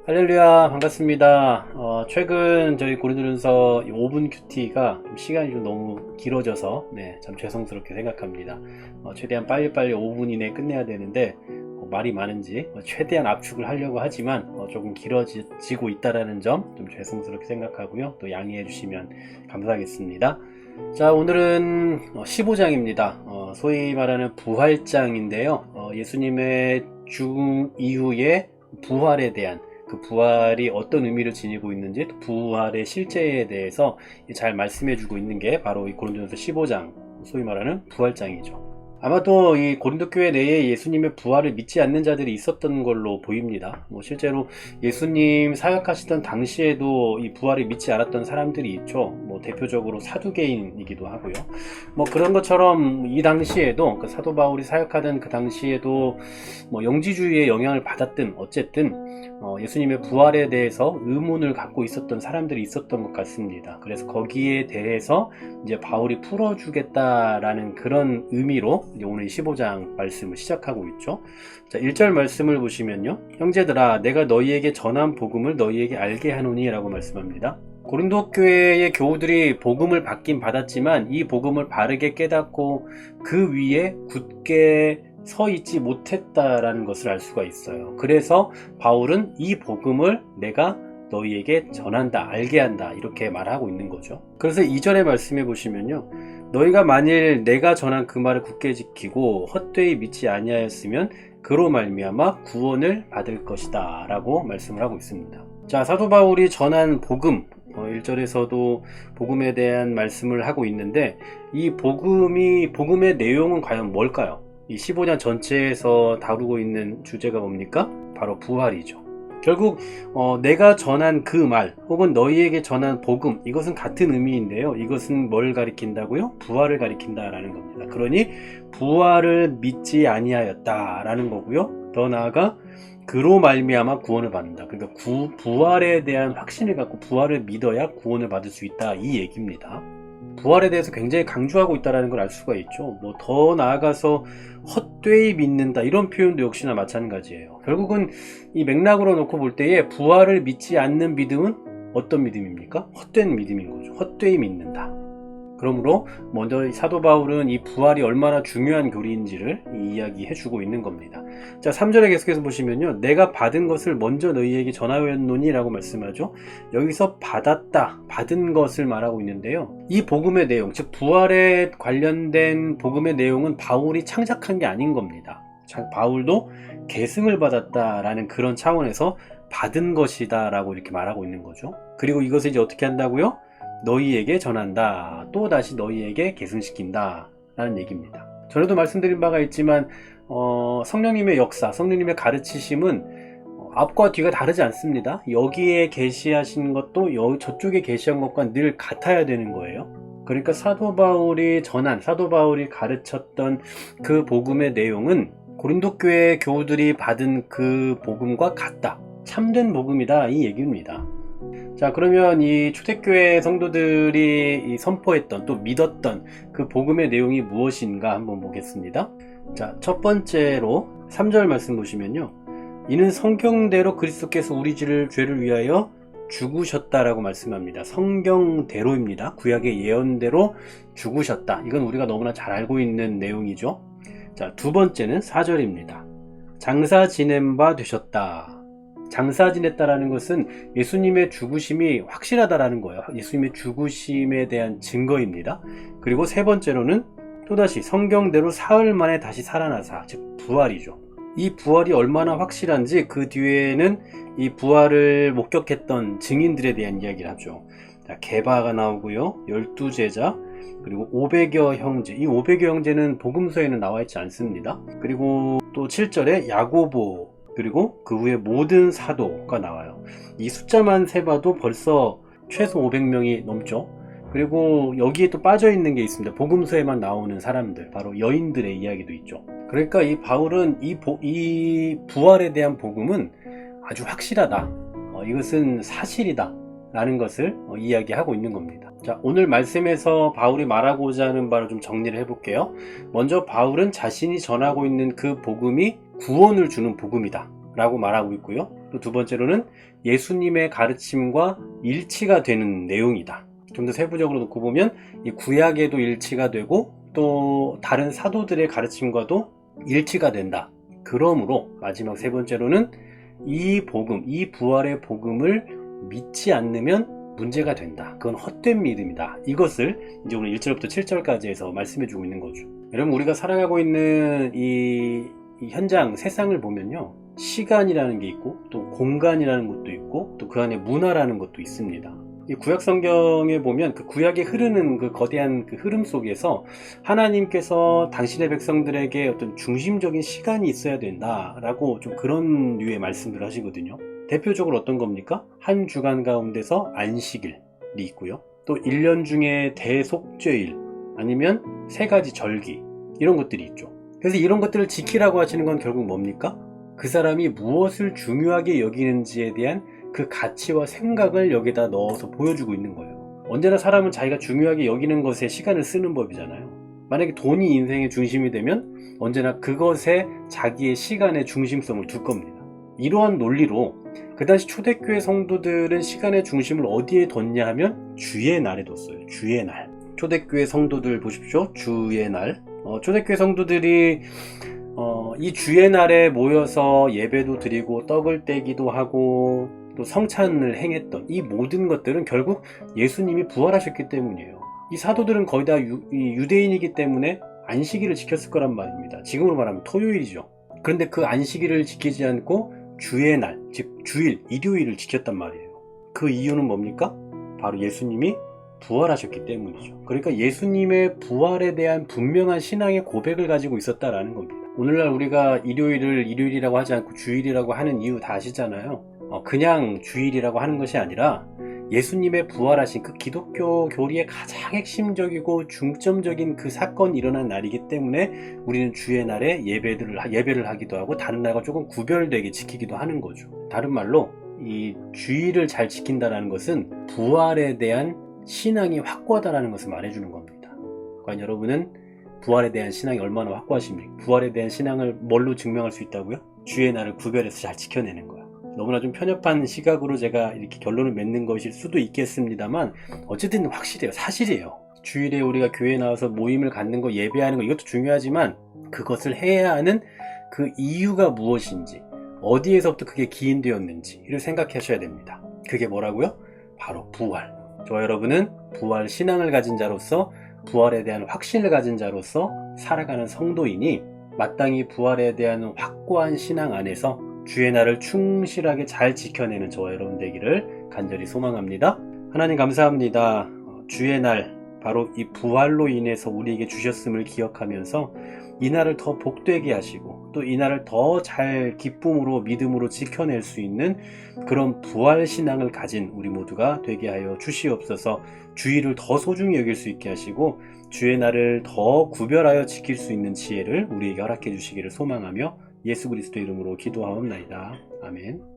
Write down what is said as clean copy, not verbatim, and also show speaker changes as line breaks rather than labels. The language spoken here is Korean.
할렐루야, 반갑습니다. 최근 저희 고린도전서 5분 큐티가 시간이 좀 너무 길어져서 참 죄송스럽게 생각합니다. 최대한 빨리빨리 5분 이내에 끝내야 되는데 말이 많은지 최대한 압축을 하려고 하지만 조금 길어지고 있다는 점 좀 죄송스럽게 생각하고요. 또 양해해 주시면 감사하겠습니다. 자, 오늘은 15장입니다. 소위 말하는 부활장인데요. 예수님의 죽음 이후에 부활에 대한 그 부활이 어떤 의미를 지니고 있는지, 또 부활의 실제에 대해서 잘 말씀해주고 있는 게 바로 이 고린도전서 15장, 소위 말하는 부활장이죠. 아마도 이 고린도 교회 내에 예수님의 부활을 믿지 않는 자들이 있었던 걸로 보입니다. 실제로 예수님 사역하시던 당시에도 이 부활을 믿지 않았던 사람들이 있죠. 대표적으로 사두개인이기도 하고요. 그런 것처럼 이 당시에도 그 사도 바울이 사역하던 그 당시에도 영지주의의 영향을 받았든 어쨌든 예수님의 부활에 대해서 의문을 갖고 있었던 사람들이 있었던 것 같습니다. 그래서 거기에 대해서 이제 바울이 풀어주겠다라는 그런 의미로 이제 오늘 15장 말씀을 시작하고 있죠. 자, 1절 말씀을 보시면요. 형제들아, 내가 너희에게 전한 복음을 너희에게 알게 하노니 라고 말씀합니다. 고린도 교회의 교우들이 복음을 받긴 받았지만 이 복음을 바르게 깨닫고 그 위에 굳게 서 있지 못했다라는 것을 알 수가 있어요. 그래서 바울은 이 복음을 내가 너희에게 전한다, 알게 한다, 이렇게 말하고 있는 거죠. 그래서 2절의 말씀해 보시면요. 너희가 만일 내가 전한 그 말을 굳게 지키고 헛되이 믿지 아니하였으면 그로 말미암아 구원을 받을 것이다 라고 말씀을 하고 있습니다. 자, 사도 바울이 전한 복음, 1절에서도 복음에 대한 말씀을 하고 있는데 이 복음의 내용은 과연 뭘까요? 이 15장 전체에서 다루고 있는 주제가 뭡니까? 바로 부활이죠. 결국 내가 전한 그 말 혹은 너희에게 전한 복음, 이것은 같은 의미인데요. 이것은 뭘 가리킨다고요? 부활을 가리킨다라는 겁니다. 그러니 부활을 믿지 아니하였다라는 거고요. 더 나아가 그로 말미암아 구원을 받는다. 그러니까 부활에 대한 확신을 갖고 부활을 믿어야 구원을 받을 수 있다, 이 얘기입니다. 부활에 대해서 굉장히 강조하고 있다는 걸 알 수가 있죠. 더 나아가서 헛되이 믿는다, 이런 표현도 역시나 마찬가지예요. 결국은 이 맥락으로 놓고 볼 때에 부활을 믿지 않는 믿음은 어떤 믿음입니까? 헛된 믿음인 거죠. 헛되이 믿는다. 그러므로 먼저 사도 바울은 이 부활이 얼마나 중요한 교리인지를 이야기해주고 있는 겁니다. 자, 3절에 계속해서 보시면요. 내가 받은 것을 먼저 너희에게 전하였노니 라고 말씀하죠. 여기서 받은 것을 말하고 있는데요. 이 복음의 내용, 즉 부활에 관련된 복음의 내용은 바울이 창작한 게 아닌 겁니다. 바울도 계승을 받았다라는 그런 차원에서 받은 것이다 라고 이렇게 말하고 있는 거죠. 그리고 이것을 이제 어떻게 한다고요? 너희에게 전한다, 또 다시 너희에게 계승시킨다 라는 얘기입니다. 전에도 말씀드린 바가 있지만 성령님의 역사, 성령님의 가르치심은 앞과 뒤가 다르지 않습니다. 여기에 계시하신 것도 저쪽에 계시한 것과 늘 같아야 되는 거예요. 그러니까 사도 바울이 가르쳤던 그 복음의 내용은 고린도 교회 교우들이 받은 그 복음과 같다, 참된 복음이다, 이 얘기입니다. 자, 그러면 이 초대교회 성도들이 선포했던, 또 믿었던 그 복음의 내용이 무엇인가 한번 보겠습니다. 자, 첫 번째로 3절 말씀 보시면요. 이는 성경대로 그리스도께서 우리 죄를 위하여 죽으셨다라고 말씀합니다. 성경대로입니다. 구약의 예언대로 죽으셨다. 이건 우리가 너무나 잘 알고 있는 내용이죠. 자, 두 번째는 4절입니다. 장사 지낸 바 되셨다. 장사 지냈다라는 것은 예수님의 죽으심이 확실하다라는 거예요. 예수님의 죽으심에 대한 증거입니다. 그리고 세 번째로는 또다시 성경대로 사흘 만에 다시 살아나사, 즉 부활이죠. 이 부활이 얼마나 확실한지 그 뒤에는 이 부활을 목격했던 증인들에 대한 이야기를 하죠. 자, 게바가 나오고요. 12제자, 그리고 500여 형제. 이 500여 형제는 복음서에는 나와 있지 않습니다. 그리고 또 7절에 야고보, 그리고 그 후에 모든 사도가 나와요. 이 숫자만 세봐도 벌써 최소 500명이 넘죠. 그리고 여기에 또 빠져있는 게 있습니다. 복음서에만 나오는 사람들, 바로 여인들의 이야기도 있죠. 그러니까 이 바울은 이 부활에 대한 복음은 아주 확실하다, 이것은 사실이다 라는 것을 이야기하고 있는 겁니다. 자, 오늘 말씀에서 바울이 말하고자 하는 바를 좀 정리를 해볼게요. 먼저 바울은 자신이 전하고 있는 그 복음이 구원을 주는 복음이다 라고 말하고 있고요. 또 두 번째로는 예수님의 가르침과 일치가 되는 내용이다. 좀 더 세부적으로 놓고 보면 이 구약에도 일치가 되고 또 다른 사도들의 가르침과도 일치가 된다. 그러므로 마지막 세 번째로는 이 복음, 이 부활의 복음을 믿지 않으면 문제가 된다. 그건 헛된 믿음이다. 이것을 이제 오늘 1절부터 7절까지 해서 말씀해 주고 있는 거죠. 여러분, 우리가 살아가고 있는 이 현장, 세상을 보면요, 시간이라는 게 있고 또 공간이라는 것도 있고 또 그 안에 문화라는 것도 있습니다. 이 구약 성경에 보면 그 구약에 흐르는 그 거대한 그 흐름 속에서 하나님께서 당신의 백성들에게 어떤 중심적인 시간이 있어야 된다라고 좀 그런 류의 말씀들을 하시거든요. 대표적으로 어떤 겁니까? 한 주간 가운데서 안식일이 있고요. 또 1년 중에 대속죄일 아니면 3가지 절기 이런 것들이 있죠. 그래서 이런 것들을 지키라고 하시는 건 결국 뭡니까? 그 사람이 무엇을 중요하게 여기는지에 대한 그 가치와 생각을 여기다 넣어서 보여주고 있는 거예요. 언제나 사람은 자기가 중요하게 여기는 것에 시간을 쓰는 법이잖아요. 만약에 돈이 인생의 중심이 되면 언제나 그것에 자기의 시간의 중심성을 둘 겁니다. 이러한 논리로 그 당시 초대교회 성도들은 시간의 중심을 어디에 뒀냐 하면 주의 날에 뒀어요. 주의 날. 초대교회 성도들 보십시오. 주의 날. 초대교회 성도들이 이 주의 날에 모여서 예배도 드리고 떡을 떼기도 하고 또 성찬을 행했던 이 모든 것들은 결국 예수님이 부활하셨기 때문이에요. 이 사도들은 거의 다 유대인이기 때문에 안식일을 지켰을 거란 말입니다. 지금으로 말하면 토요일이죠. 그런데 그 안식일을 지키지 않고 주의 날, 즉 주일, 일요일을 지켰단 말이에요. 그 이유는 뭡니까? 바로 예수님이 부활하셨기 때문이죠. 그러니까 예수님의 부활에 대한 분명한 신앙의 고백을 가지고 있었다라는 겁니다. 오늘날 우리가 일요일을 일요일이라고 하지 않고 주일이라고 하는 이유 다 아시잖아요. 그냥 주일이라고 하는 것이 아니라 예수님의 부활하신 그 기독교 교리의 가장 핵심적이고 중점적인 그 사건이 일어난 날이기 때문에 우리는 주의 날에 예배를 하기도 하고 다른 날과 조금 구별되게 지키기도 하는 거죠. 다른 말로 이 주일을 잘 지킨다는 것은 부활에 대한 신앙이 확고하다는 것을 말해주는 겁니다. 과연 여러분은 부활에 대한 신앙이 얼마나 확고하십니까? 부활에 대한 신앙을 뭘로 증명할 수 있다고요? 주의 날을 구별해서 잘 지켜내는 거야. 너무나 좀 편협한 시각으로 제가 이렇게 결론을 맺는 것일 수도 있겠습니다만 어쨌든 확실해요. 사실이에요. 주일에 우리가 교회에 나와서 모임을 갖는 거, 예배하는 거 이것도 중요하지만 그것을 해야 하는 그 이유가 무엇인지, 어디에서부터 그게 기인되었는지를 생각하셔야 됩니다. 그게 뭐라고요? 바로 부활. 저와 여러분은 부활 신앙을 가진 자로서, 부활에 대한 확신을 가진 자로서 살아가는 성도이니 마땅히 부활에 대한 확고한 신앙 안에서 주의 날을 충실하게 잘 지켜내는 저와 여러분 되기를 간절히 소망합니다. 하나님 감사합니다. 주의 날, 바로 이 부활로 인해서 우리에게 주셨음을 기억하면서 이 날을 더 복되게 하시고 또 이 날을 더 잘 기쁨으로 믿음으로 지켜낼 수 있는 그런 부활 신앙을 가진 우리 모두가 되게 하여 주시옵소서. 주일을 더 소중히 여길 수 있게 하시고 주의 날을 더 구별하여 지킬 수 있는 지혜를 우리에게 허락해 주시기를 소망하며 예수 그리스도 이름으로 기도하옵나이다. 아멘.